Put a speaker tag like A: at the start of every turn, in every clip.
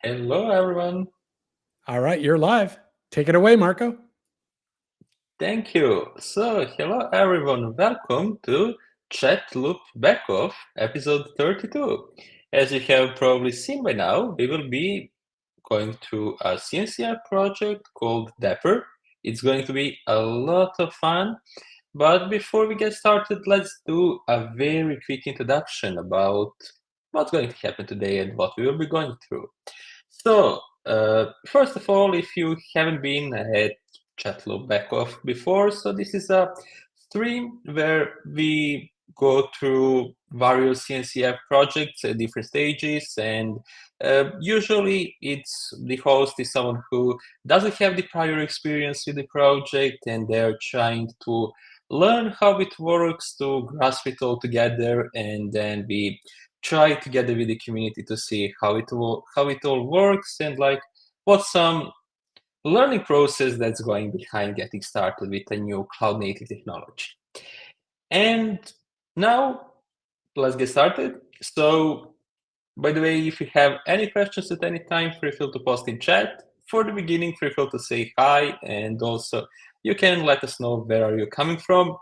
A: Hello, everyone.
B: All right, you're live. Take it away, Marko.
A: Thank you. So, hello, everyone. Welcome to ChatLoopBackOff, episode 32. As you have probably seen by now, we will be going through a CNCF project called Dapr. It's going to be a lot of fun. But before we get started, let's do a very quick introduction about what's going to happen today and what we will be going through. So, first of all, if you haven't been at ChatLoopBackOff before, so this is a stream where we go through various CNCF projects at different stages, and usually it's the host is someone who doesn't have the prior experience with the project, and they're trying to learn how it works to grasp it all together, and then we try together with the community to see how it all works and like what's some learning process that's going behind getting started with a new cloud native technology. And now let's get started. So by the way, if you have any questions at any time, feel free to post in chat. For the beginning, feel free to say hi, and also you can let us know where are you coming from.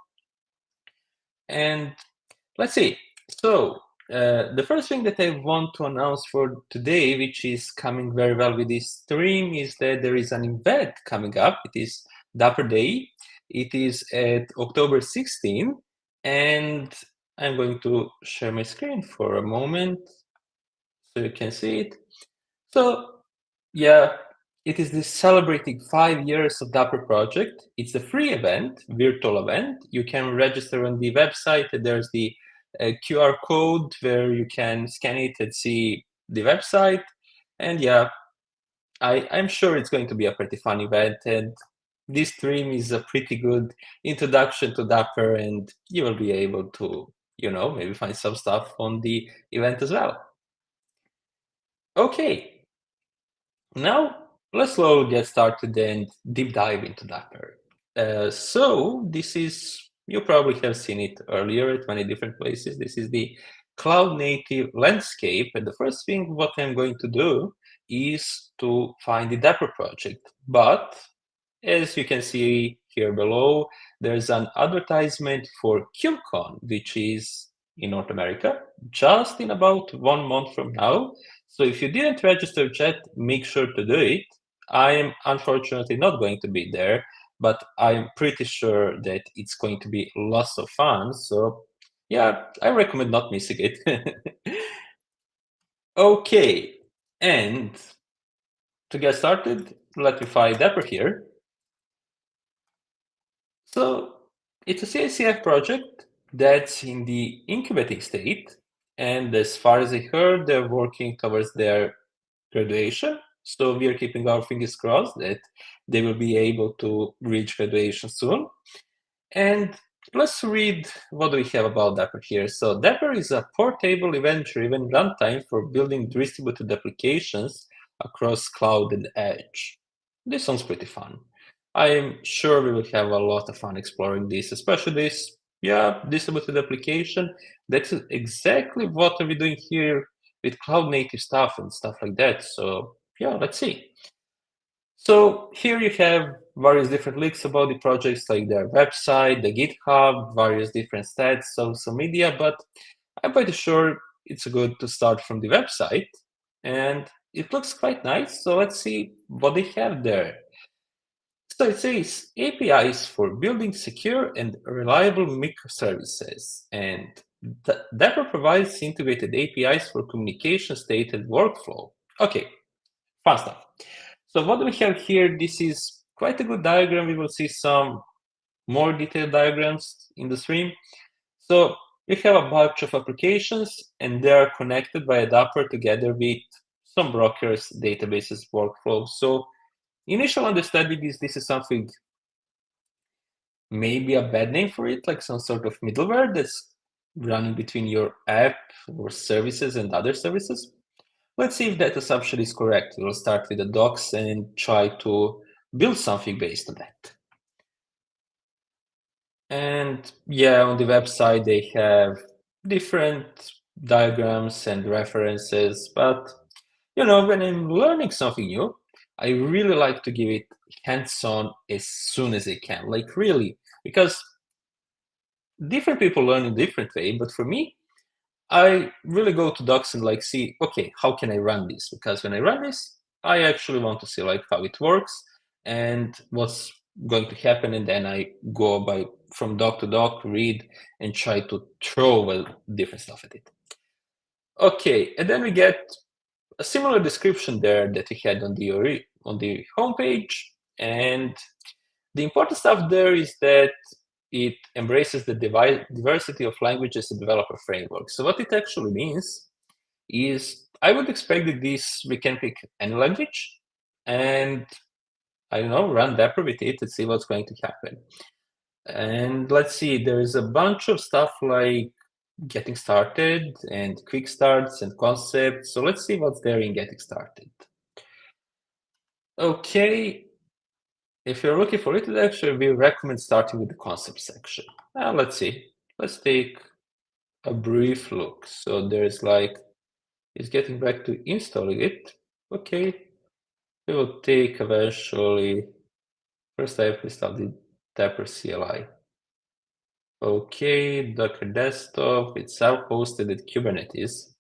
A: And let's see. So the first thing that I want to announce for today, which is coming very well with this stream, is that there is an event coming up. It is Dapr Day. It is at October 16, and I'm going to share my screen for a moment so you can see it. So yeah, it is this celebrating 5 years of Dapr project. It's a free event, virtual event. You can register on the website. There's the QR code where you can scan it and see the website. And yeah, I'm sure it's going to be a pretty fun event. And this stream is a pretty good introduction to Dapr, and you will be able to, maybe find some stuff on the event as well. Okay, now let's slowly get started and deep dive into Dapr. So this is, you probably have seen it earlier at many different places. This is the cloud native landscape. And the first thing what I'm going to do is to find the Dapr project. But as you can see here below, there's an advertisement for KubeCon, which is in North America, just in about 1 month from now. So if you didn't register yet, make sure to do it. I am unfortunately not going to be there, but I'm pretty sure that it's going to be lots of fun. So yeah, I recommend not missing it. Okay, and to get started, let me find Dapr here. So it's a CNCF project that's in the incubating state. And as far as I heard, they're working towards their graduation. So we are keeping our fingers crossed that they will be able to reach graduation soon. And let's read what we have about Dapr here. So Dapr is a portable event-driven runtime for building distributed applications across cloud and edge. This sounds pretty fun. I'm sure we will have a lot of fun exploring this, especially this, distributed application. That's exactly what we're doing here with cloud native stuff and stuff like that. So yeah, let's see. So here you have various different links about the projects, like their website, the GitHub, various different stats, social media, but I'm pretty sure it's good to start from the website. And it looks quite nice, so let's see what they have there. So it says APIs for building secure and reliable microservices. And Dapr provides integrated APIs for communication state and workflow. Okay, fun stuff. So what we have here, this is quite a good diagram. We will see some more detailed diagrams in the stream. So we have a bunch of applications, and they are connected by a Dapr together with some brokers, databases, workflows. So initial understanding is this is something, maybe a bad name for it, like some sort of middleware that's running between your app or services and other services. Let's see if that assumption is correct. We'll start with the docs and try to build something based on that. And yeah, on the website, they have different diagrams and references, but when I'm learning something new, I really like to give it hands-on as soon as I can, like really, because different people learn in different way, but for me, I really go to docs and like see, okay, how can I run this? Because when I run this, I actually want to see like how it works and what's going to happen, and then I go by from doc to doc, read, and try to throw different stuff at it. Okay, and then we get a similar description there that we had on the homepage, and the important stuff there is that it embraces the diversity of languages and developer frameworks. So what it actually means is I would expect that we can pick any language and, I don't know, run Dapr with it and see what's going to happen. And let's see, there is a bunch of stuff like getting started and quick starts and concepts. So let's see what's there in getting started. Okay, if you're looking for it, actually, we recommend starting with the concept section. Let's see. Let's take a brief look. So there's like, it's getting back to installing it. Okay, we will take eventually, first I have to install the Dapr CLI. Okay, Docker desktop, it's self-hosted at Kubernetes.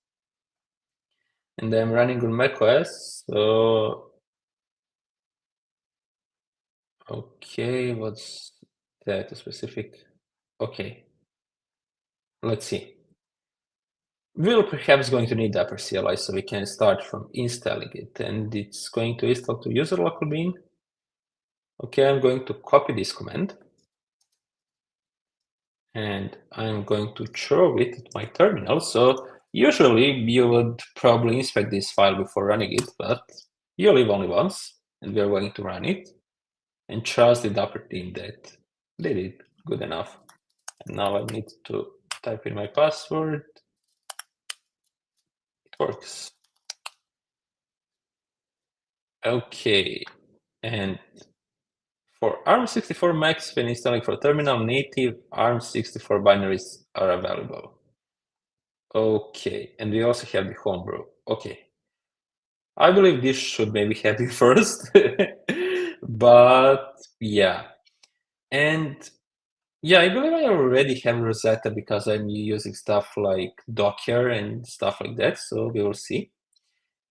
A: And I'm running on macOS, so okay, what's that specific? Okay, let's see. We're perhaps going to need Dapr CLI, so we can start from installing it, and it's going to install to user local bin. Okay, I'm going to copy this command, and I'm going to throw it at my terminal. So usually you would probably inspect this file before running it, but you live only once, and we are going to run it and trust the Dapr team that they did good enough. And now I need to type in my password. It works. Okay, and for ARM64 Max, when installing for terminal, native ARM64 binaries are available. Okay, and we also have the homebrew. Okay, I believe this should maybe happen first, but yeah. And yeah, I believe I already have Rosetta because I'm using stuff like Docker and stuff like that, so we will see.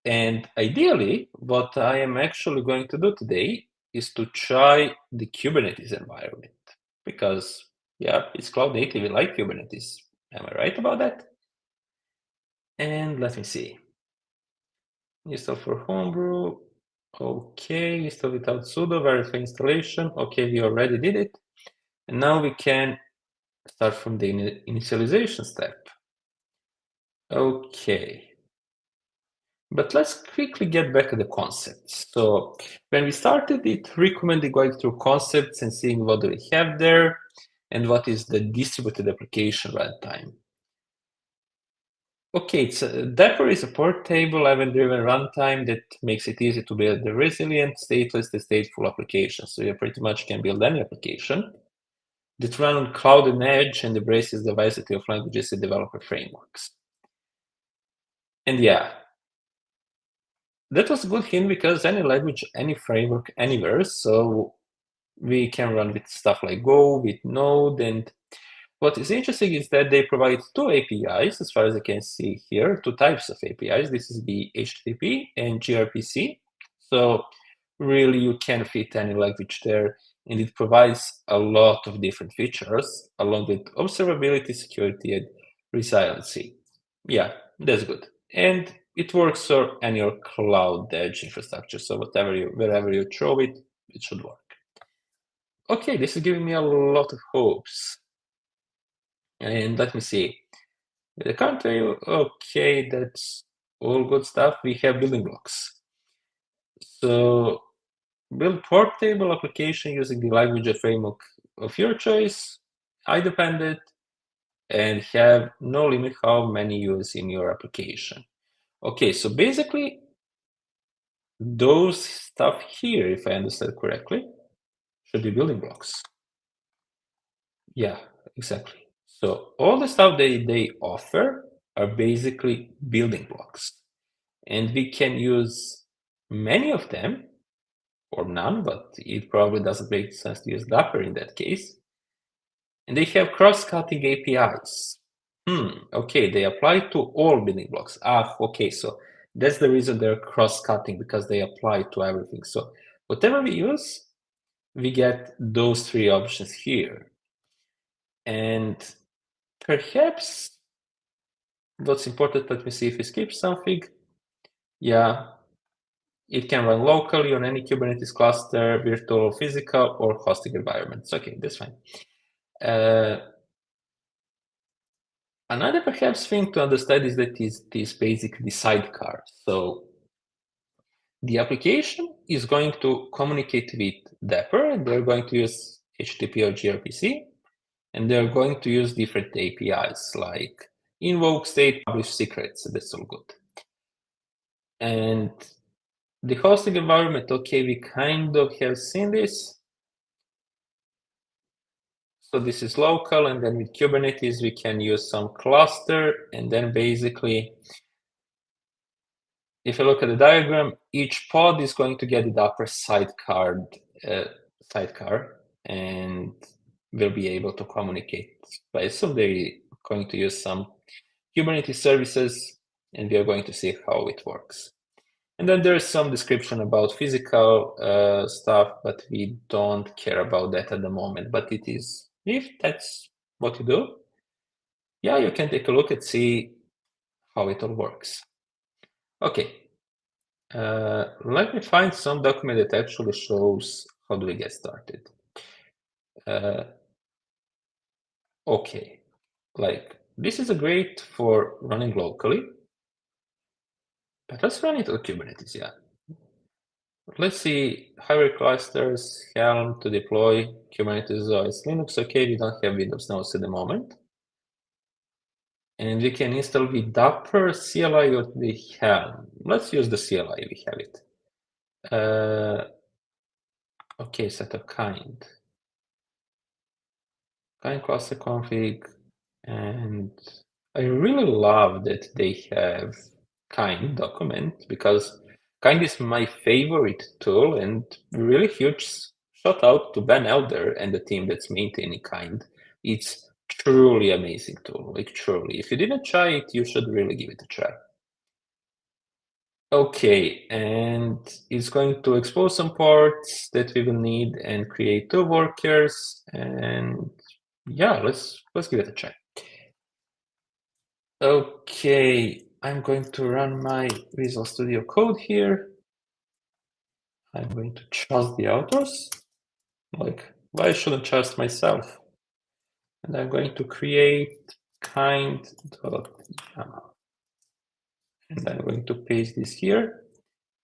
A: And ideally, what I am actually going to do today is to try the Kubernetes environment because, yeah, it's cloud native. We like Kubernetes. Am I right about that? And let me see. Install for homebrew. Okay, install without sudo, verify installation. Okay, we already did it. And now we can start from the initialization step. Okay. But let's quickly get back to the concepts. So when we started, it recommended going through concepts and seeing what do we have there and what is the distributed application runtime. Okay, Dapr is a portable, event-driven runtime that makes it easy to build the resilient, stateless, and stateful applications. So you pretty much can build any application that run on cloud and edge and embraces the diversity of languages and developer frameworks. And yeah, that was a good hint because any language, any framework, anywhere. So we can run with stuff like Go, with Node. And what is interesting is that they provide two APIs, as far as I can see here, two types of APIs. This is the HTTP and gRPC. So really you can fit any language there. And it provides a lot of different features along with observability, security, and resiliency. Yeah, that's good. And it works on your cloud edge infrastructure. So wherever you throw it, it should work. Okay, this is giving me a lot of hopes. And let me see. The current value, okay, that's all good stuff. We have building blocks. So build portable application using the language or framework of your choice, independent, and have no limit how many you use in your application. Okay, so basically those stuff here, if I understand correctly, should be building blocks. Yeah, exactly. So all the stuff they offer are basically building blocks. And we can use many of them, or none, but it probably doesn't make sense to use Dapr in that case. And they have cross-cutting APIs. Okay, they apply to all building blocks. Okay, so that's the reason they're cross-cutting, because they apply to everything. So whatever we use, we get those three options here. And perhaps what's important, let me see if we skip something. Yeah, it can run locally on any Kubernetes cluster, virtual, physical, or hosting environments. Okay, that's fine. Another perhaps thing to understand is that it is basically the sidecar. So the application is going to communicate with Dapr, and they're going to use HTTP or gRPC, and they're going to use different APIs like invoke, state, publish secrets. That's all good. And the hosting environment, okay, we kind of have seen this. So this is local, and then with Kubernetes, we can use some cluster, and then basically, if you look at the diagram, each pod is going to get the Dapr sidecar, and will be able to communicate. But I assume they're going to use some Kubernetes services, and we are going to see how it works. And then there's some description about physical stuff, but we don't care about that at the moment. But it is, if that's what you do, yeah, you can take a look and see how it all works. Okay, let me find some document that actually shows how do we get started. Okay, like this is a great for running locally, but let's run it on Kubernetes, yeah. Let's see, hybrid clusters, Helm to deploy Kubernetes OS Linux. Okay, we don't have Windows nodes at the moment. And we can install the Dapr CLI or the Helm. Let's use the CLI, we have it. Okay, set of kind cluster config. And I really love that they have kind document, because kind is my favorite tool, and really huge shout out to Ben Elder and the team that's maintaining kind. It's truly amazing tool, like truly. If you didn't try it, you should really give it a try. Okay, and it's going to expose some parts that we will need and create two workers, and yeah, let's give it a try. Okay, I'm going to run my Visual Studio Code here. I'm going to trust the authors. Like, why shouldn't I trust myself? And I'm going to create kind.yaml. And I'm going to paste this here.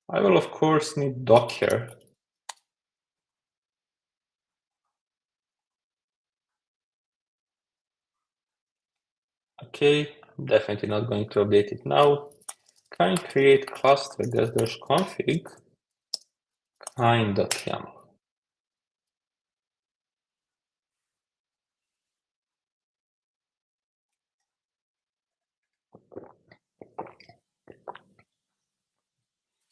A: I will, of course, need Docker. Okay, I'm definitely not going to update it now. Kind create cluster --config kind.yaml.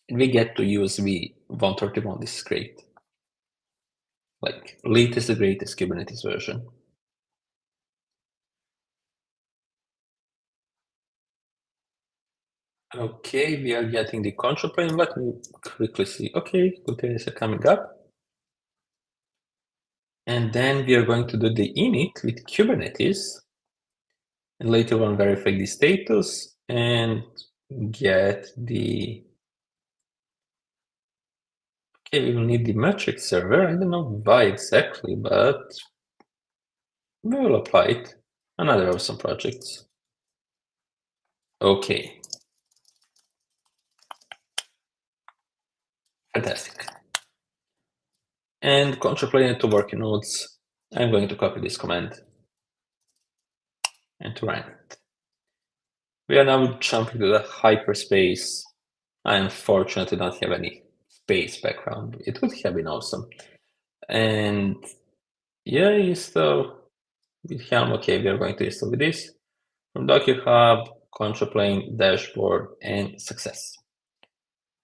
A: And we get to use v131. This is great. Like latest the greatest Kubernetes version. Okay, we are getting the control plane. Let me quickly see. Okay, containers are coming up. And then we are going to do the init with Kubernetes, and later on verify the status and get the. Okay, we will need the metric server. I don't know why exactly, but we will apply it. Another awesome project. Okay. Fantastic. And control plane to working nodes. I'm going to copy this command and to run it. We are now jumping to the hyperspace. I unfortunately don't have any space background. It would have been awesome. And yeah, install with Helm. Okay, we are going to install with this from Docker Hub, control plane, dashboard, and success.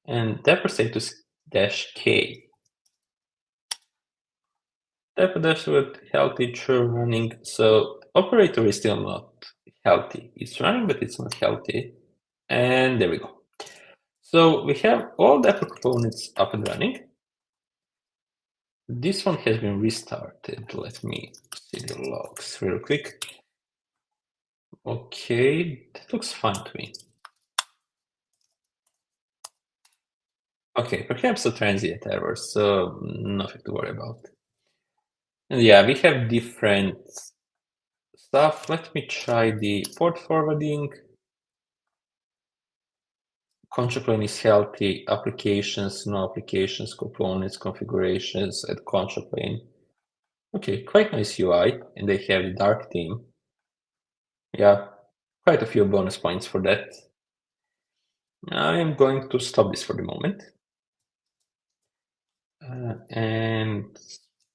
A: and Dapr status -k. Dapr dashboard healthy, true, running. So operator is still not healthy. It's running, but it's not healthy. And there we go. So we have all Dapr components up and running. This one has been restarted. Let me see the logs real quick. Okay, that looks fine to me. Okay, perhaps a transient error, so nothing to worry about. And yeah, we have different stuff. Let me try the port forwarding. Control plane is healthy. Applications, no applications, components, configurations at control plane. Okay, quite nice UI, and they have the dark theme. Yeah, quite a few bonus points for that. I am going to stop this for the moment. And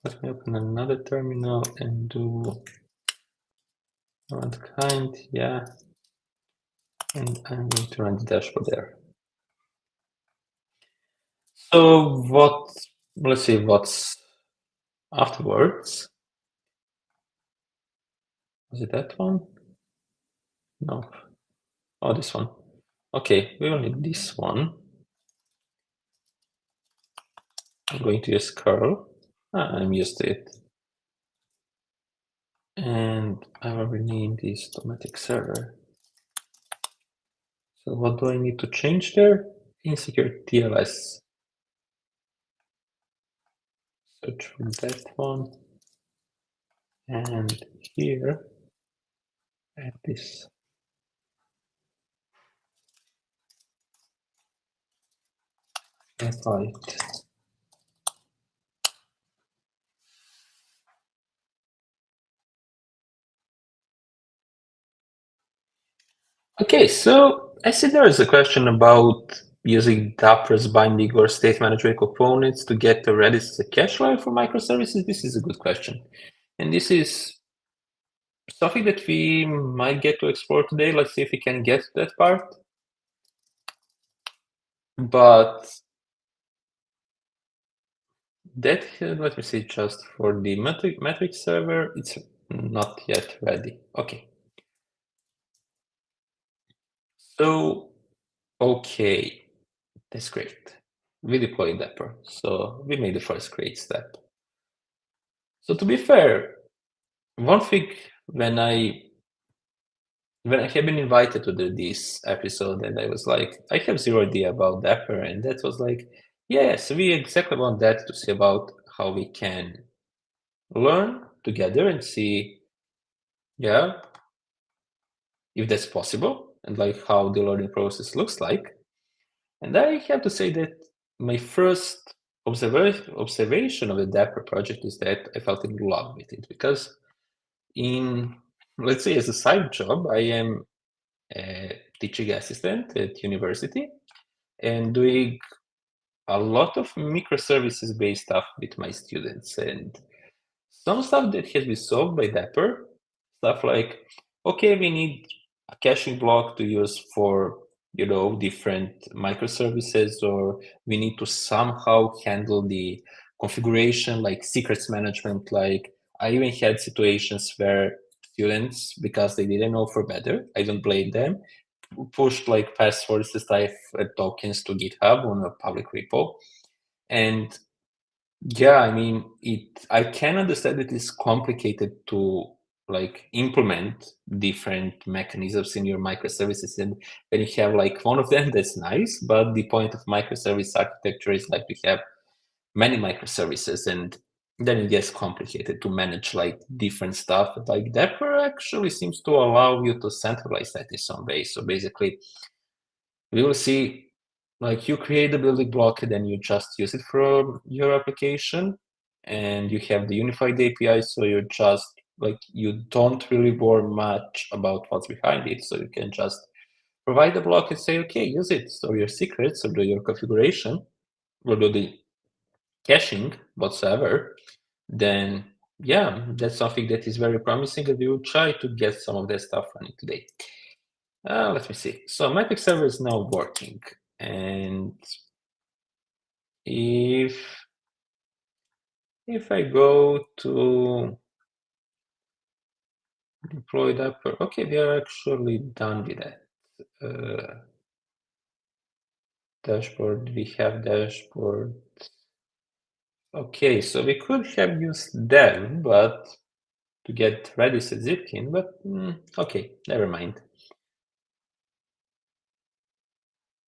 A: let me open another terminal and do run kind, yeah. And I'm going to run the dashboard there. So let's see what's afterwards. Was it that one? No. Oh, this one. Okay, we will need this one. I'm going to use curl. I'm used to it. And I will rename this automatic server. So what do I need to change there? Insecure TLS. Search for that one. And here, add this. Right. Okay, so I see there is a question about using Dapr's binding or state management components to get the Redis as a cache layer for microservices. This is a good question. And this is something that we might get to explore today. Let's see if we can get to that part. But that, let me see, just for the metric server, it's not yet ready. Okay. So, okay, that's great. We deployed Dapr, so we made the first great step. So to be fair, one thing when I have been invited to do this episode, and I was like, I have zero idea about Dapr, and that was like, yes, we exactly want that to see about how we can learn together and see, yeah, if that's possible, and like how the learning process looks like. And I have to say that my first observation of the Dapr project is that I felt in love with it because let's say as a side job, I am a teaching assistant at university and doing a lot of microservices-based stuff with my students. And some stuff that has been solved by Dapr, stuff like, okay, we need a caching block to use for, different microservices, or we need to somehow handle the configuration, like secrets management. Like I even had situations where students, because they didn't know for better, I don't blame them, pushed like passwords type tokens to GitHub on a public repo. And yeah, I mean, I can understand it is complicated to like implement different mechanisms in your microservices. And when you have like one of them, that's nice. But the point of microservice architecture is like to have many microservices, and then it gets complicated to manage like different stuff. Like Dapr actually seems to allow you to centralize that in some way. So basically, we will see like you create a building block and then you just use it for your application, and you have the unified API, so you just like you don't really worry much about what's behind it. So you can just provide the block and say, okay, use it, store your secrets, or do your configuration, or do the caching whatsoever. Then yeah, that's something that is very promising, and we will try to get some of that stuff running today. Let me see. So Matrix server is now working, and if I go to deploy Dapr, okay, we are actually done with that. Dashboard, we have dashboard. Okay, so we could have used them, but to get Redis and Zipkin, but okay, never mind.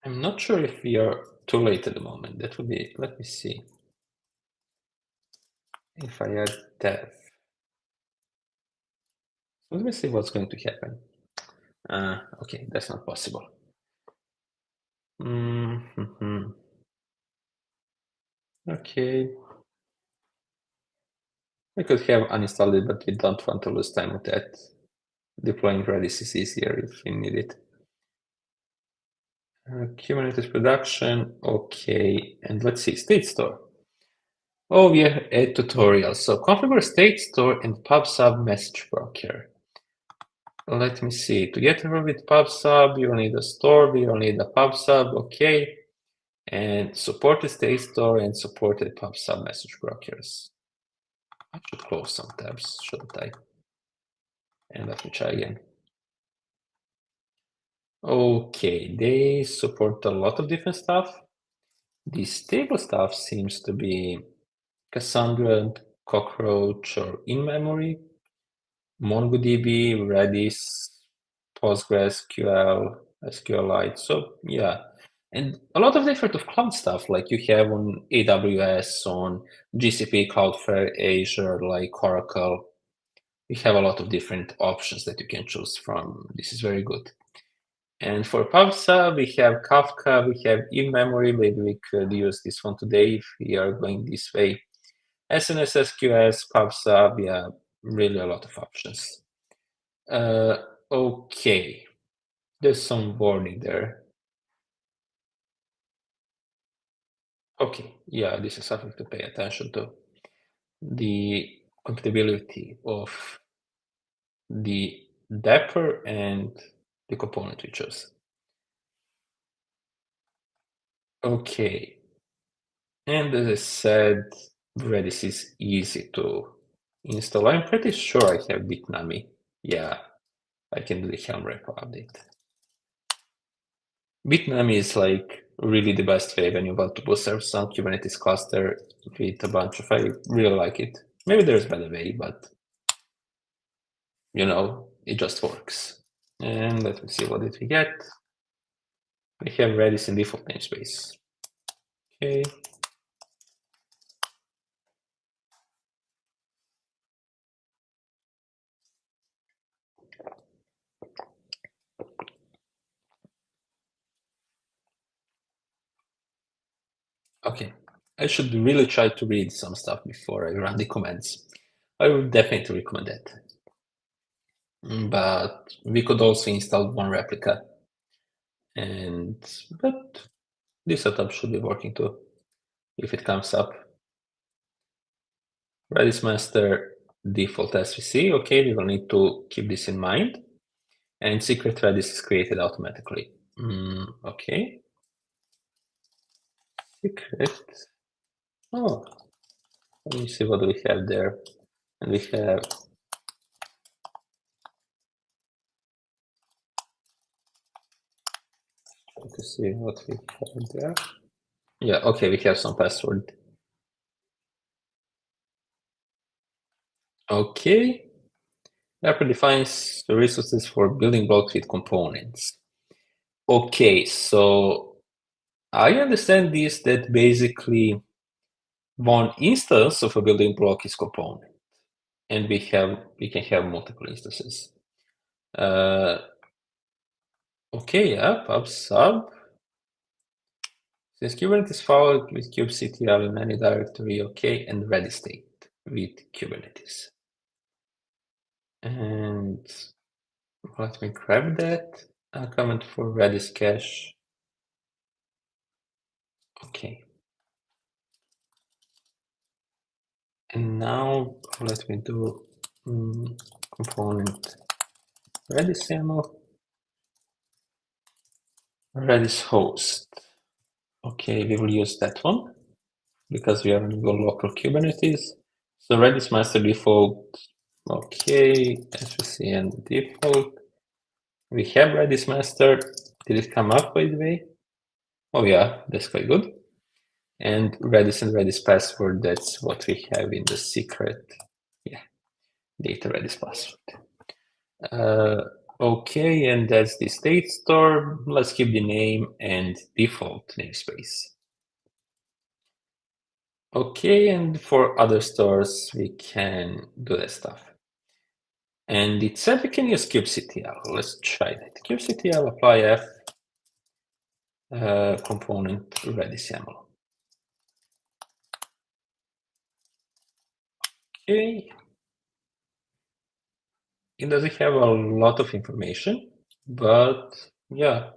A: I'm not sure if we are too late at the moment. That would be, let me see. If I add dev. Let me see what's going to happen. Okay, that's not possible. Okay. We could have uninstalled it, but we don't want to lose time with that. Deploying Redis is easier if we need it. Kubernetes production, okay. And let's see, state store. Oh, we have a tutorial. So configure state store and pub/sub message broker. Let me see. Together with pub/sub, you will need a store, you will need a pub/sub, okay. And supported state store and supported pub/sub message brokers. I should close some tabs, shouldn't I? And let me try again. Okay, they support a lot of different stuff. The stable stuff seems to be Cassandra, Cockroach, or in-memory, MongoDB, Redis, PostgreSQL, SQLite. So yeah, and a lot of different of cloud stuff like you have on AWS, on GCP, Cloudflare, Azure, like Oracle. We have a lot of different options that you can choose from. This is very good. And for pub/sub, we have Kafka, we have in-memory. Maybe we could use this one today if we are going this way. SNS, SQS, pub/sub, yeah, really a lot of options. Okay, there's some warning there. Okay, yeah, this is something to pay attention to. The compatibility of the Dapr and the component we chose. Okay, and as I said, Redis is easy to install. I'm pretty sure I have Bitnami. Yeah, I can do the Helm repo update. Bitnami is like really the best way when you want to boost some Kubernetes cluster with a bunch of, I really like it. Maybe there's a better way, but you know, it just works. And let me see, what did we get? We have Redis in default namespace. Okay. Okay, I should really try to read some stuff before I run the commands. I would definitely recommend that. But we could also install one replica. But this setup should be working too, if it comes up. Redis master default SVC. Okay, we will need to keep this in mind. And secret Redis is created automatically. Okay. Secret. Oh, let me see what we have there. And we have to see what we have there. Yeah, okay, we have some password. Okay. Dapr defines the resources for building blocks with components. Okay, so I understand this that basically one instance of a building block is component, and we can have multiple instances. Okay, yeah, pub/sub. Since Kubernetes followed with kubectl in any directory, okay, and Redis state with Kubernetes. And let me grab that. A comment for Redis cache. Okay. And now let me do component Redis YAML, Redis host. Okay, we will use that one. because we are running on local Kubernetes. So Redis master default, okay, SVCN default. We have Redis master. Did it come up, by the way? Oh yeah, that's quite good. And Redis and Redis password, that's what we have in the secret. Yeah, data Redis password. Okay, and that's the state store. Let's keep the name and default namespace. Okay, and for other stores, we can do that stuff. And it said we can use kubectl. Let's try that. kubectl apply f component Redis YAML. Okay. It doesn't have a lot of information, but yeah.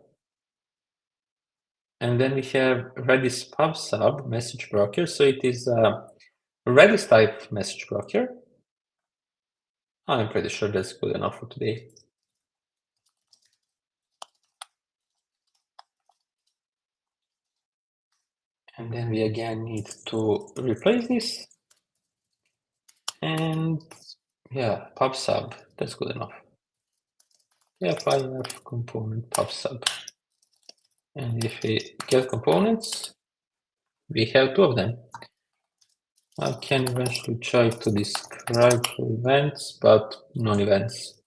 A: And then we have Redis pub sub message broker. So it is a Redis type message broker. I'm pretty sure that's good enough for today. And then we again need to replace this. And yeah, pub sub, that's good enough. Yeah, f component pub sub. And if we get components, we have two of them. I can eventually try to describe events, but non-events.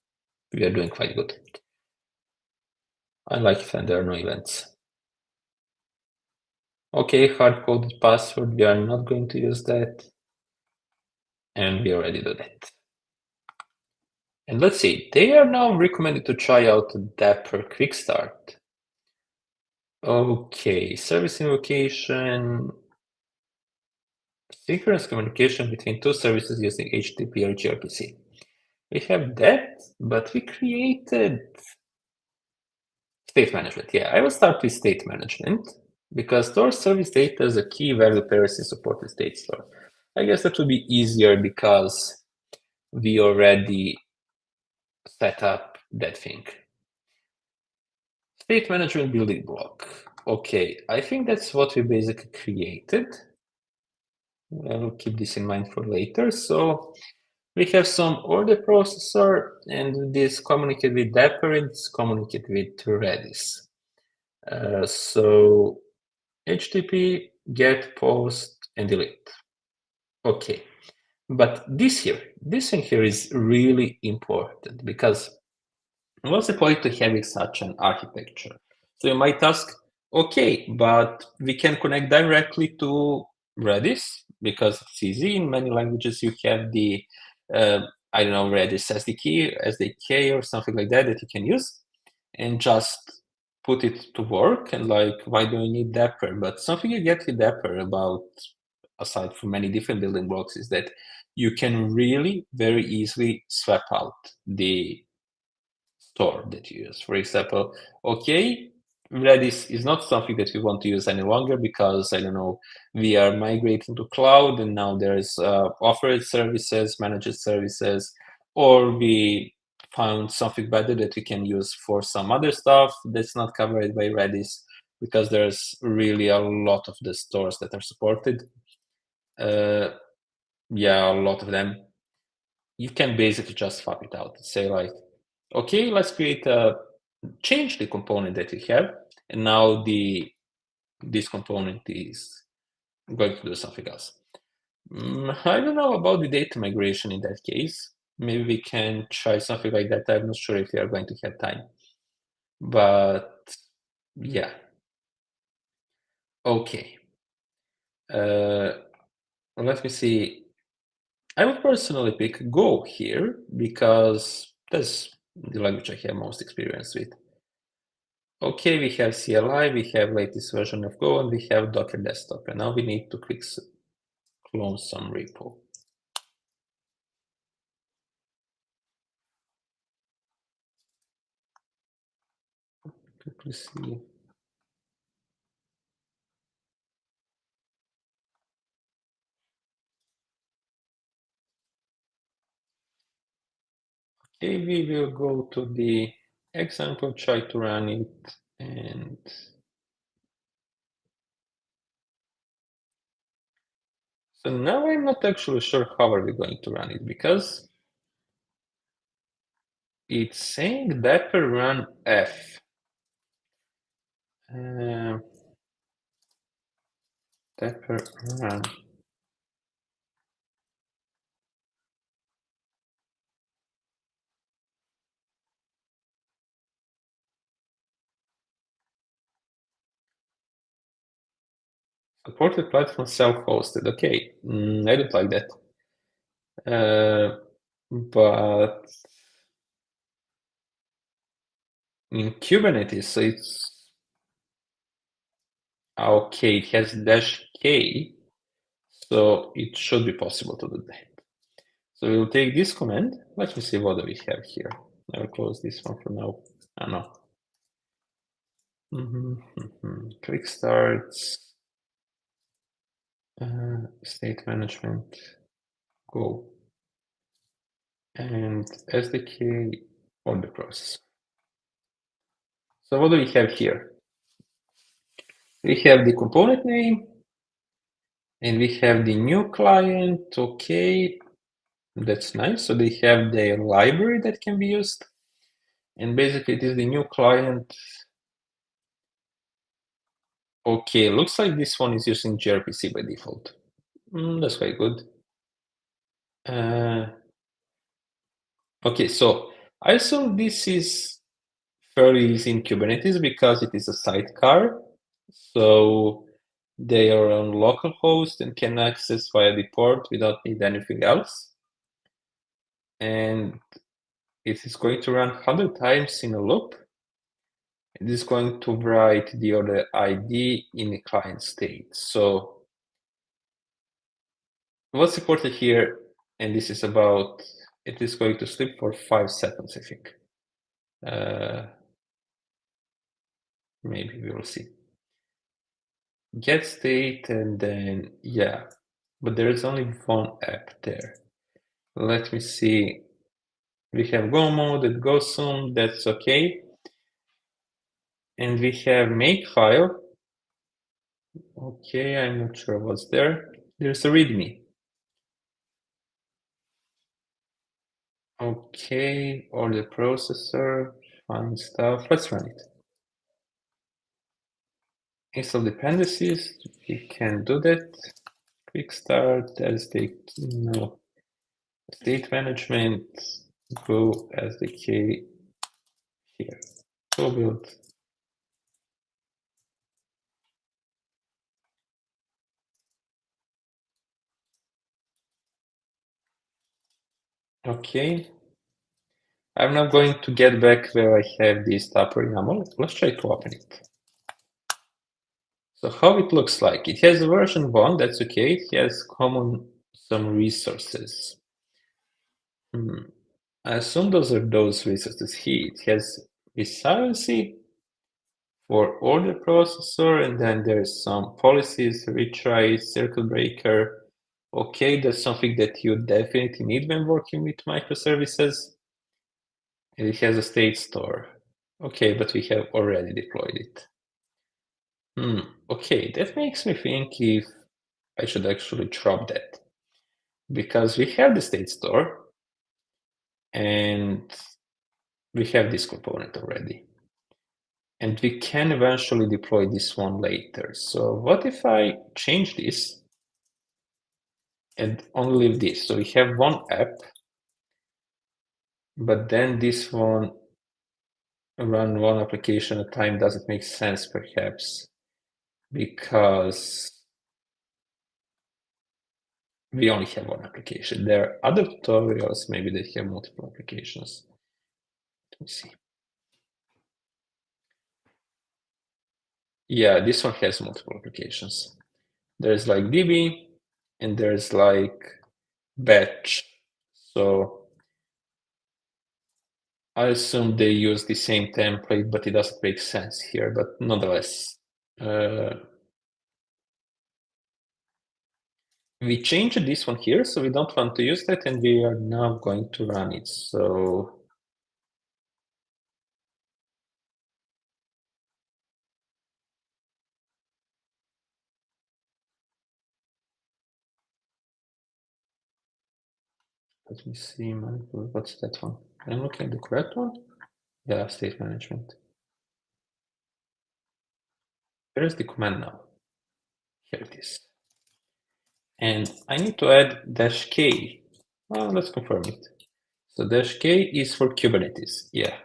A: We are doing quite good. I like it when there are no events. Okay, hard-coded password, we are not going to use that. And we already do that. And let's see, they are now recommended to try out Dapr Quick Start. Okay, service invocation, synchronous communication between two services using HTTP or gRPC. We have that, but we created state management. Yeah, I will start with state management because store service data is a key value pairs in supported state store. I guess that would be easier because we already set up that thing. State management building block. Okay, I think that's what we basically created. I'll keep this in mind for later. So we have some order processor, and this communicate with Dapr, and this communicate with Redis. So HTTP, get, post, and delete. Okay, but this thing here is really important because what's the point to having such an architecture? So you might ask, okay, but we can connect directly to Redis because it's easy. In many languages, you have the, I don't know, Redis SDK or something like that that you can use and just put it to work. And like, why do you need Dapr? But something you get with Dapr about, aside from many different building blocks, is that you can really very easily swap out the store that you use. For example, okay, Redis is not something that we want to use any longer because, I don't know, we are migrating to cloud and now there's offered services, managed services, or we found something better that we can use for some other stuff that's not covered by Redis because there's really a lot of the stores that are supported. Yeah, a lot of them. You can basically just swap it out. Say like, okay, let's change the component that we have, and now this component is going to do something else. I don't know about the data migration in that case. Maybe we can try something like that. I'm not sure if we are going to have time, but yeah. Okay. Let me see. I would personally pick Go here because that's the language I have most experience with. Okay, we have CLI, we have latest version of Go, and we have Docker Desktop. And now we need to clone some repo. Quickly see. Okay, we will go to the example, try to run it, and So now I'm not actually sure how are we going to run it, because it's saying Dapr run F. Dapr run. Supported platform self-hosted. Okay, I don't like that. But in Kubernetes, so it's okay. It has -k, so it should be possible to do that. So we'll take this command. Let me see what do we have here. I'll close this one for now. Oh no. Quick starts, state management, go, and SDK order process. So what do we have here? We have the component name, and we have the new client. Okay, that's nice. So they have their library that can be used, and basically it is the new client. Okay, looks like this one is using gRPC by default. That's quite good. Okay, so I assume this is fairly easy in Kubernetes because it is a sidecar. So they are on localhost and can access via the port without need anything else. And it is going to run 100 times in a loop. It is going to write the order ID in the client state. So what's supported here, and this is about, it is going to sleep for 5 seconds, I think. Maybe we will see. Get state, and then, yeah, but there is only one app there. Let me see. We have go mode and go soon, that's okay. And we have make file. Okay, I'm not sure what's there. There's a readme. Okay, order processor, fine stuff. Let's run it. Install dependencies, we can do that. Quick start, no. State management, go SDK here. Go build. Okay. I'm now going to get back where I have this Dapr YAML. Let's try to open it. So how it looks like? It has a version 1, that's okay. It has some resources. I assume those are those resources here. It has resiliency for order processor, and then there's some policies, retry, circuit breaker. Okay, that's something that you definitely need when working with microservices. And it has a state store. Okay, but we have already deployed it. Okay, that makes me think if I should actually drop that. Because we have the state store, and we have this component already. And we can eventually deploy this one later. So what if I change this and only leave this? So we have one app, but then this one run one application at a time doesn't make sense, perhaps, because we only have one application. There are other tutorials, maybe they have multiple applications. Let me see. Yeah, this one has multiple applications. There's like DB, and there's like batch. So I assume they use the same template, but it doesn't make sense here. But nonetheless, we changed this one here, so we don't want to use that, and we are now going to run it. So Let me see, what's that one? I'm looking at the correct one. Yeah, state management. Where is the command now? Here it is. And I need to add -k. Well, let's confirm it. So -k is for Kubernetes. Yeah.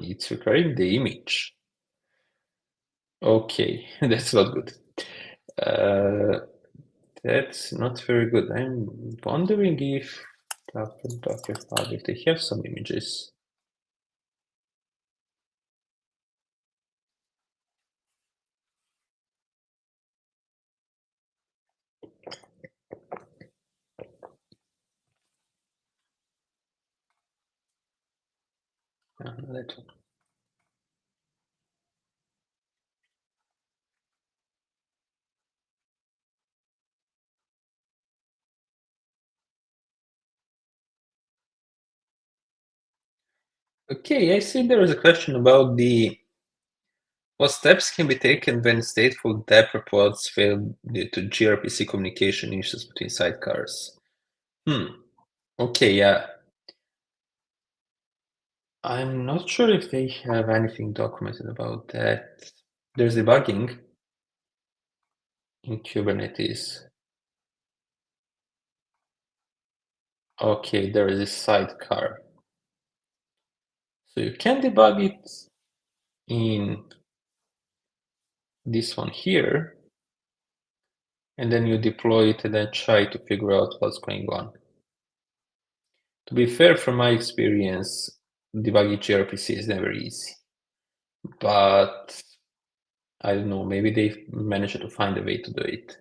A: It's requiring the image. Okay, that's not good. That's not very good. I'm wondering if Dapr if they have some images. That one. Okay, I see there is a question about what steps can be taken when stateful Dapr pods fail due to gRPC communication issues between sidecars. Okay, yeah. I'm not sure if they have anything documented about that. There's debugging in Kubernetes. Okay, there is a sidecar. So you can debug it in this one here, and then you deploy it and then try to figure out what's going on. To be fair, from my experience, debugging gRPC is never easy. But I don't know, maybe they managed to find a way to do it.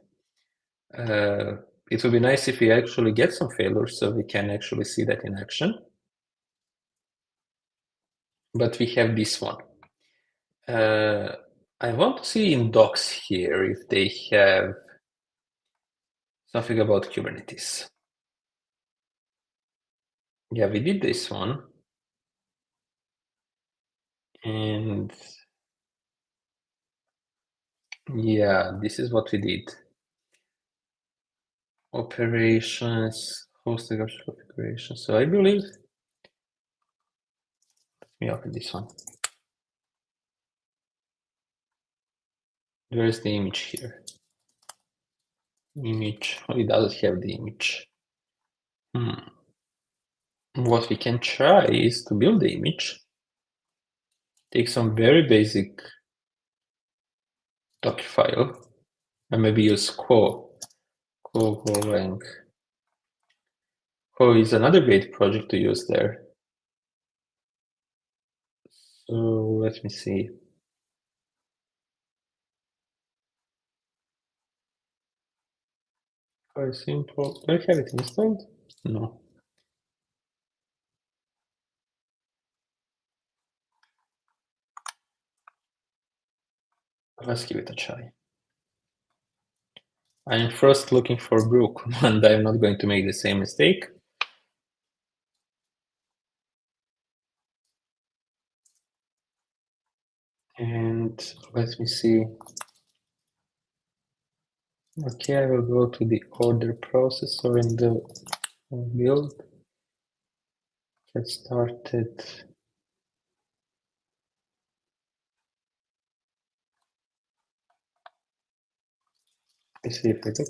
A: It would be nice if we actually get some failures so we can actually see that in action. But we have this one. I want to see in docs here if they have something about Kubernetes. Yeah, we did this one. And yeah, this is what we did. Operations, hosting configuration. So I believe, let me open this one. Where is the image here? Image, oh, it doesn't have the image. What we can try is to build the image, take some very basic doc file, and maybe use Golang. Is another great project to use there. So let me see. Very simple. Do I have it installed? No. Let's give it a try. I'm first looking for brew command. I'm not going to make the same mistake. And let me see. Okay, I will go to the order processor in the build. Get started. Let's see if I get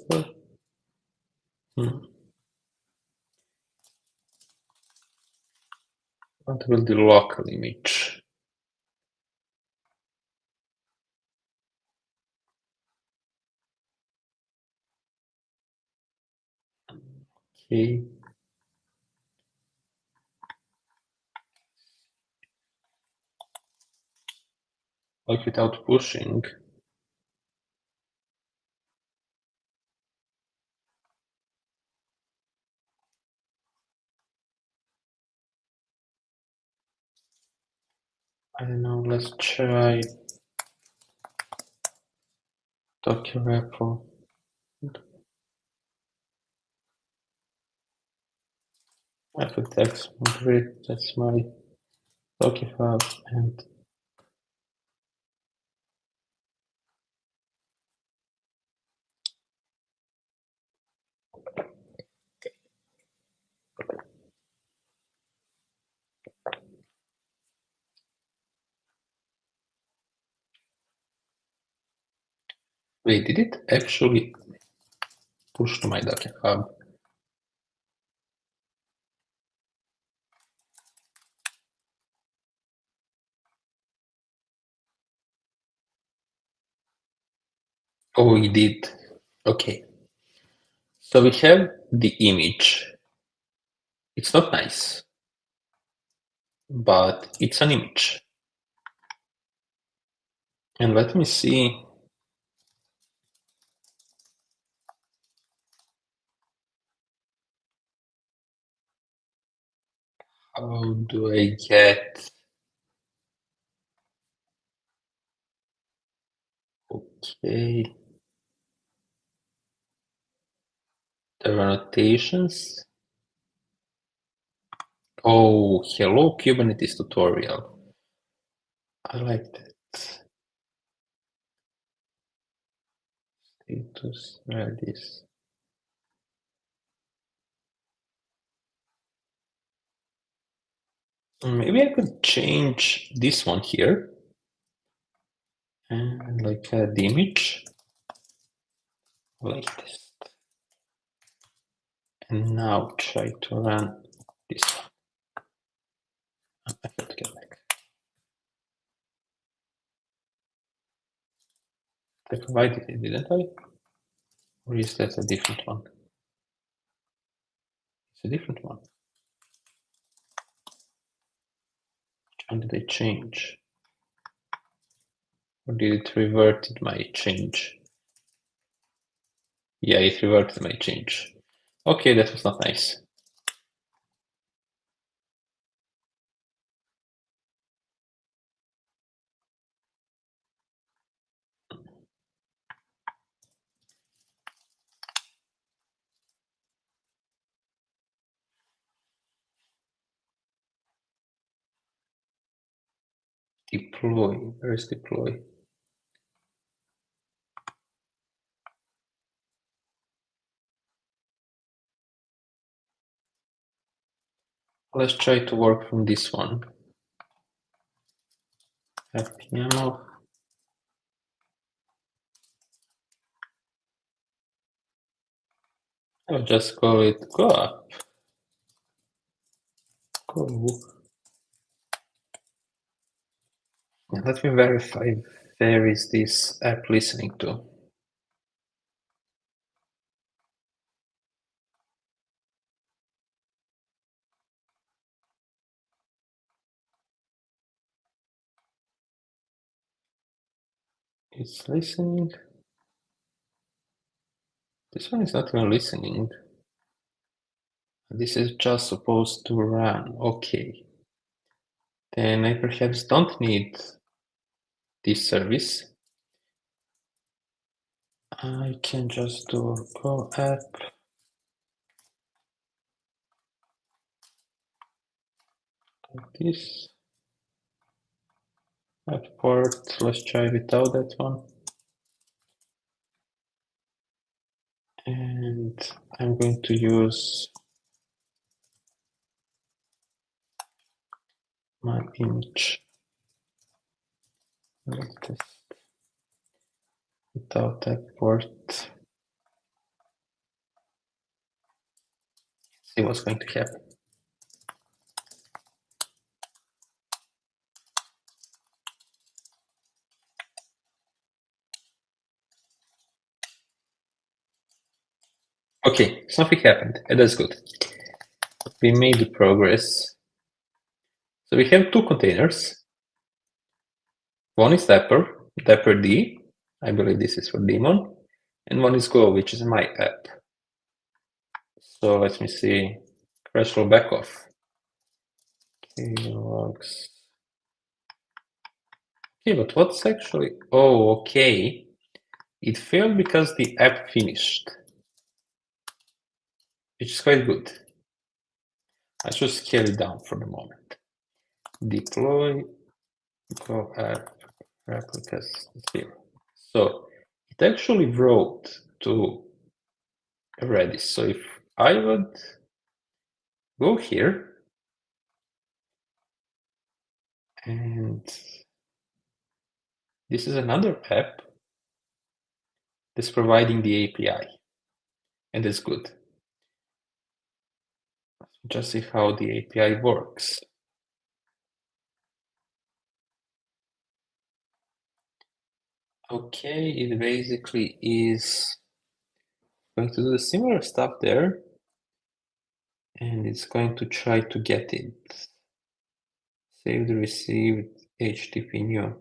A: What will the local image? Okay. Like without pushing. I don't know, let's try Docker repo. I put text moderate, that's my Okay, file and wait, did it actually push to my Docker Hub? Oh, we did. Okay. So we have the image. It's not nice, but it's an image. And let me see. How do I get? Okay. There are annotations. Oh, hello Kubernetes tutorial. I like that. Status Redis. Maybe I could change this one here and like the image like this. And now try to run this one. I have to get back. I provided it, didn't I? Or is that a different one? It's a different one. Which one did I change? Or did it revert my change? Yeah, it reverted my change. Okay, that was not nice. Deploy, where is deploy? Let's try to work from this one. FPL. I'll just call it go up. Go. And let me verify where is this app listening to. It's listening. This one is not even listening. This is just supposed to run. Okay. Then I perhaps don't need this service. I can just do go app. Like this. App port. Let's try without that one. And I'm going to use my image like this without that port. See what's going to happen. Okay, something happened, and that's good. We made progress. So we have two containers. One is Dapr D. I believe this is for daemon. And one is Go, which is my app. So let me see. ChatLoopBackOff. Okay, logs. Okay, but what's actually... Oh, okay. It failed because the app finished, which is quite good. I should scale it down for the moment. deploy go app replicas 0. So it actually wrote to Redis. So if I would go here and this is another app that's providing the API, and it's good. Just see how the API works. Okay, it basically is going to do the similar stuff there, and it's going to try to get it. Saved, received, HTTP new.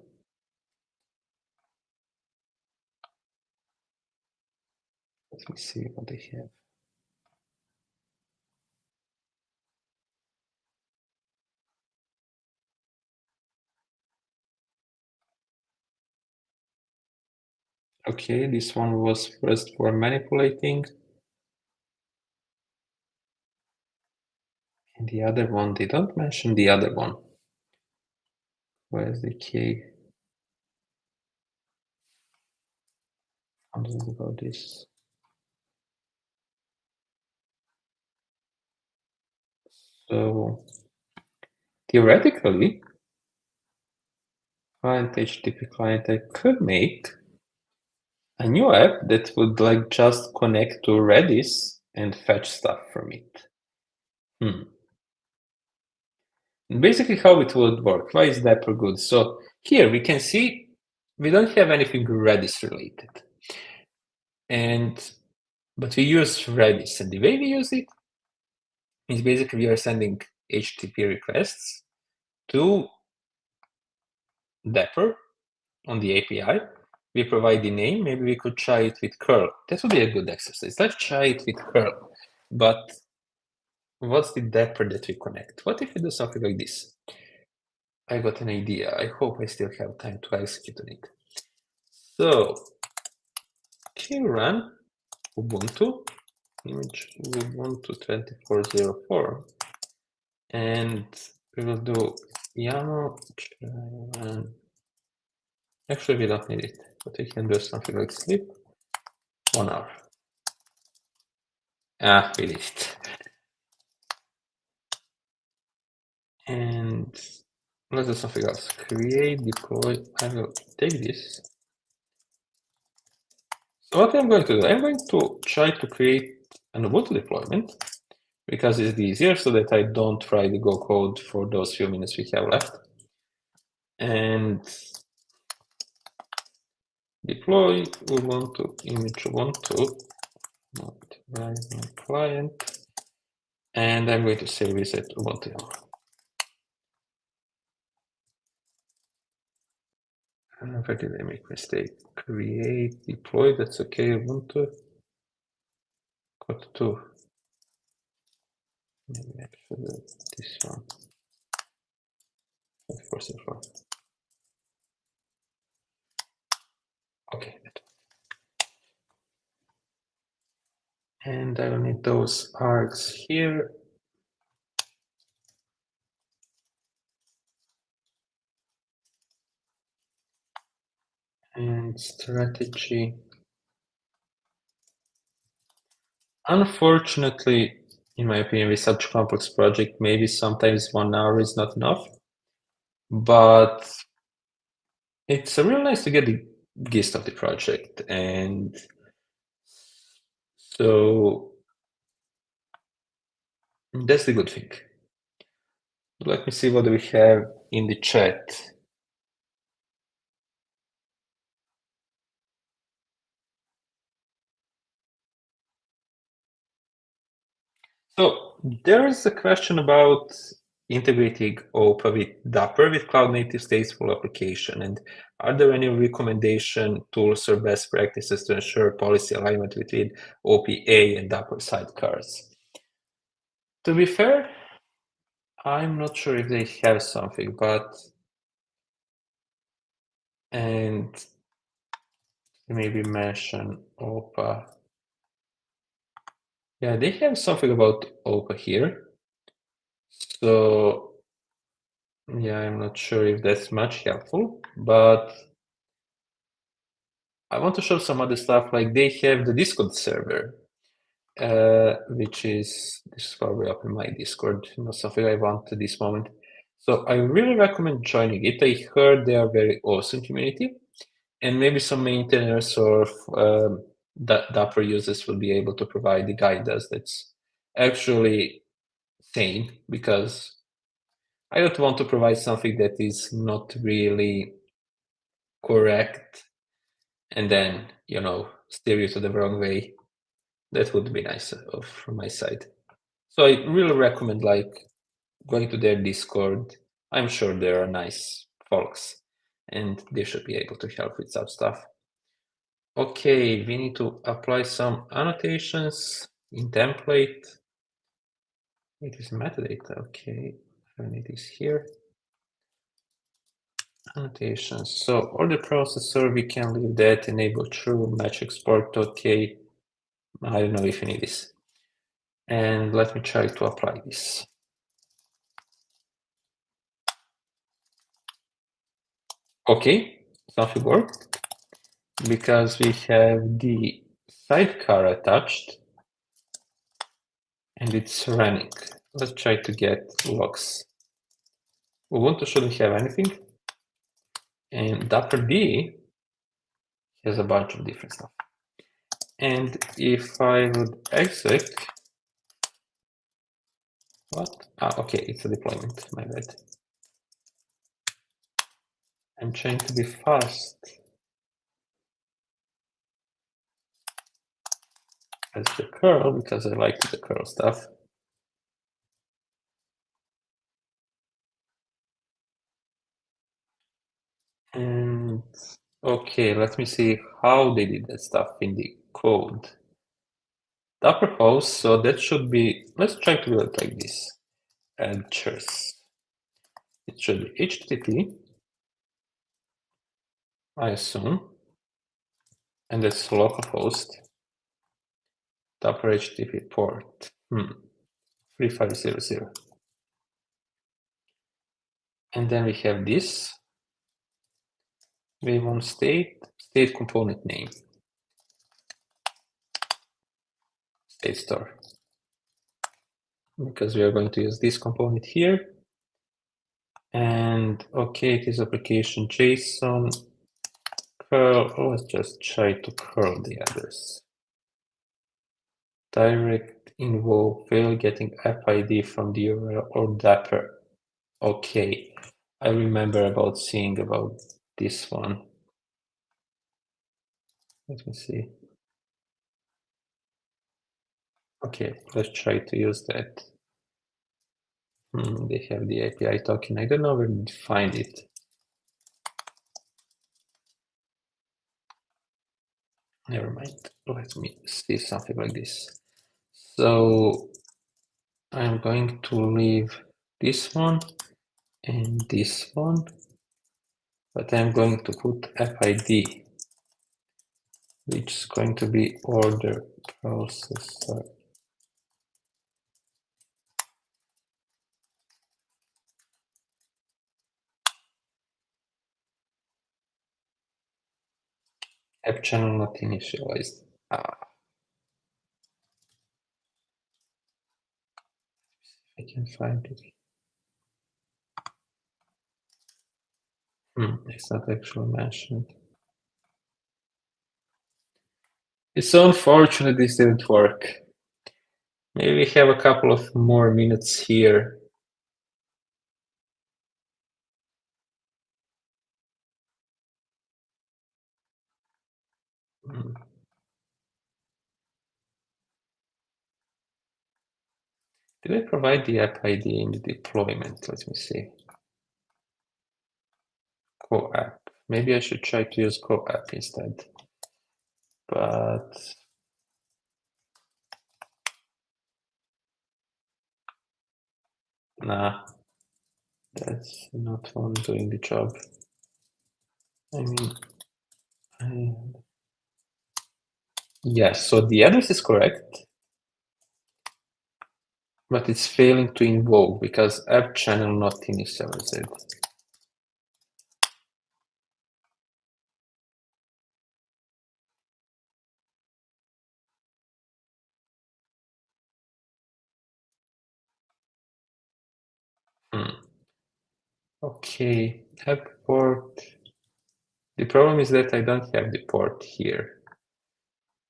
A: Let me see what they have. Okay, this one was first for manipulating. And the other one, they don't mention the other one. Where's the key? Something about this. So theoretically, client HTTP client, I could make a new app that would like just connect to Redis and fetch stuff from it. Basically how it would work. Why is Dapr good? So here we can see we don't have anything Redis related. But we use Redis, and the way we use it is basically we are sending HTTP requests to Dapr on the API. We provide the name. Maybe we could try it with curl. That would be a good exercise. Let's try it with curl. But what's the Dapr that we connect? What if we do something like this? I got an idea. I hope I still have time to execute on it. So run Ubuntu, image Ubuntu 2404, and we will do YAML. Actually, we don't need it, but we can do something like sleep 1 hour. We did it. And let's do something else. Create, deploy. I will take this. So what I'm going to do, I'm going to try to create an Ubuntu deployment because it's easier so that I don't try to go code for those few minutes we have left. And deploy Ubuntu image Ubuntu, not my client. And I'm going to say reset Ubuntu. Where did I make mistake? Create, deploy, that's okay, Ubuntu. Got to. Maybe actually this one. Of course, okay. And I will need those args here. And strategy. Unfortunately, in my opinion, with such a complex project, maybe sometimes 1 hour is not enough. But it's real nice to get the gist of the project. And so that's the good thing. Let me see what we have in the chat. So there is a question about integrating OPA with Dapr with cloud native stateful application. And are there any recommendation tools or best practices to ensure policy alignment between OPA and Dapr sidecars? To be fair, I'm not sure if they have something, and maybe mention OPA. Yeah, they have something about OPA here. So Yeah, I'm not sure if that's much helpful, but I want to show some other stuff. Like they have the Discord server, which is, this is probably up in my Discord, not something I want at this moment. So I really recommend joining it. I heard they are very awesome community, and maybe some maintainers or Dapr users will be able to provide the guidance that's actually sane, because I don't want to provide something that is not really correct and then, steer you to the wrong way. That would be nice from my side. So I really recommend going to their Discord. I'm sure there are nice folks and they should be able to help with such stuff. Okay, we need to apply some annotations in template. It is metadata, okay. I need this here. Annotations. So order processor, we can leave that, enable true, match export, okay. I don't know if you need this. And let me try to apply this. Okay, something worked because we have the sidecar attached and it's running. Let's try to get logs. Ubuntu shouldn't have anything. And Dapr has a bunch of different stuff. And if I would exec, what? Okay, it's a deployment, my bad. I'm trying to be fast as the curl because I like the curl stuff. And okay, let me see how they did that stuff in the code. Dapr host, so that should be, let's try to do it like this. Edgers. It should be HTTP, I assume, and that's localhost. Dapr HTTP port 3500. And then we have this. We want state component name, state store. Because we are going to use this component here. And okay, it is application JSON curl. Let's just try to curl the others. Direct invo fail getting app ID from the URL or Dapr. Okay, I remember about seeing about this one. Let me see. Okay, let's try to use that. They have the API token. I don't know where to find it. Never mind. Let me see something like this. So I'm going to leave this one and this one, but I'm going to put app ID, which is going to be order processor. App channel not initialized. I can find it. It's not actually mentioned. It's so unfortunate this didn't work. Maybe we have a couple of more minutes here. Did I provide the app ID in the deployment? Let me see. Co-app. Maybe I should try to use co-app instead. But nah, that's not one doing the job. I mean, yes, so the address is correct. But it's failing to invoke because app channel not initialized. Okay, app port. The problem is that I don't have the port here.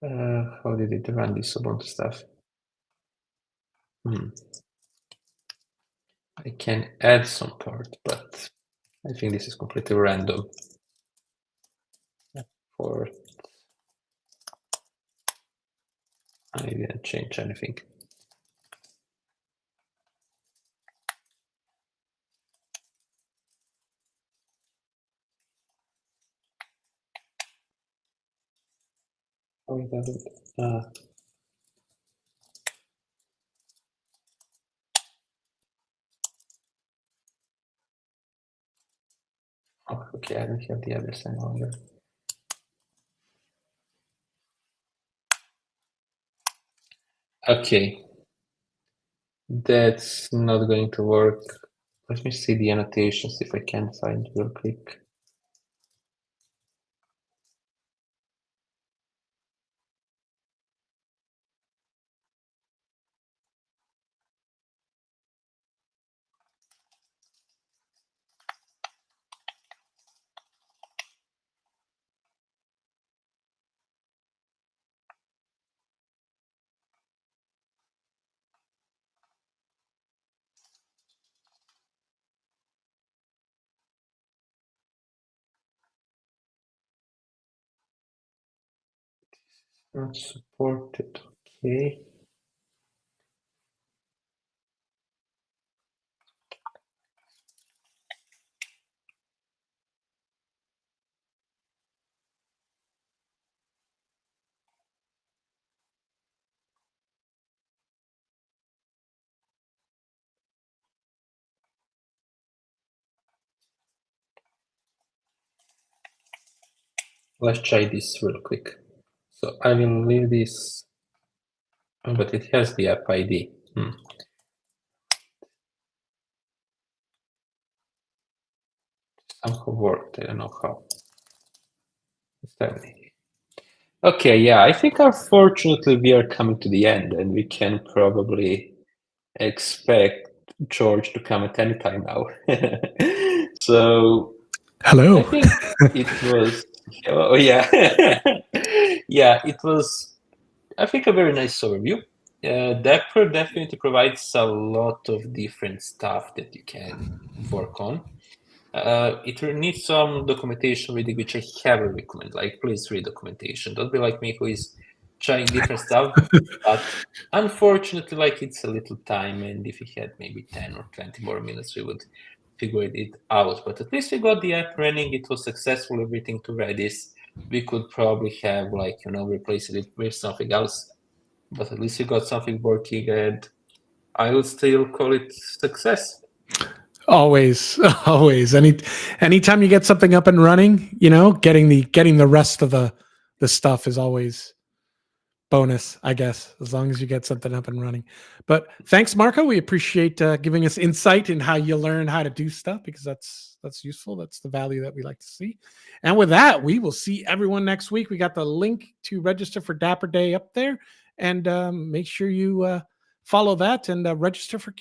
A: How did it run this Ubuntu stuff? I can add some port, but I think this is completely random. Port. I didn't change anything. Oh, it doesn't. Oh, okay, I don't have the address any longer. Okay, that's not going to work. Let me see the annotations if I can find real quick. Not supported. Okay. Let's try this real quick. So I will leave this, but it has the app ID. Somehow worked. I don't know how. Okay, yeah, I think unfortunately we are coming to the end, and we can probably expect George to come at any time now. So
B: Hello.
A: I think it was, oh yeah, yeah, it was, I think, a very nice overview. Dapr definitely provides a lot of different stuff that you can work on. It needs some documentation reading, which I heavily recommend. Like, please read documentation. Don't be like me, who is trying different stuff. But unfortunately, like, it's a little time, and if we had maybe 10 or 20 more minutes, we would figure it out. But at least we got the app running. It was successful. Everything to Redis. We could probably have, like, replaced it with something else. But at least we got something working, and I would still call it success.
B: Always. Anytime you get something up and running, getting the rest of the stuff is always bonus, I guess, as long as you get something up and running. But thanks, Marko. We appreciate giving us insight in how you learn how to do stuff, because that's useful. That's the value that we like to see. And with that, we will see everyone next week. We got the link to register for Dapr Day up there, and make sure you follow that and register for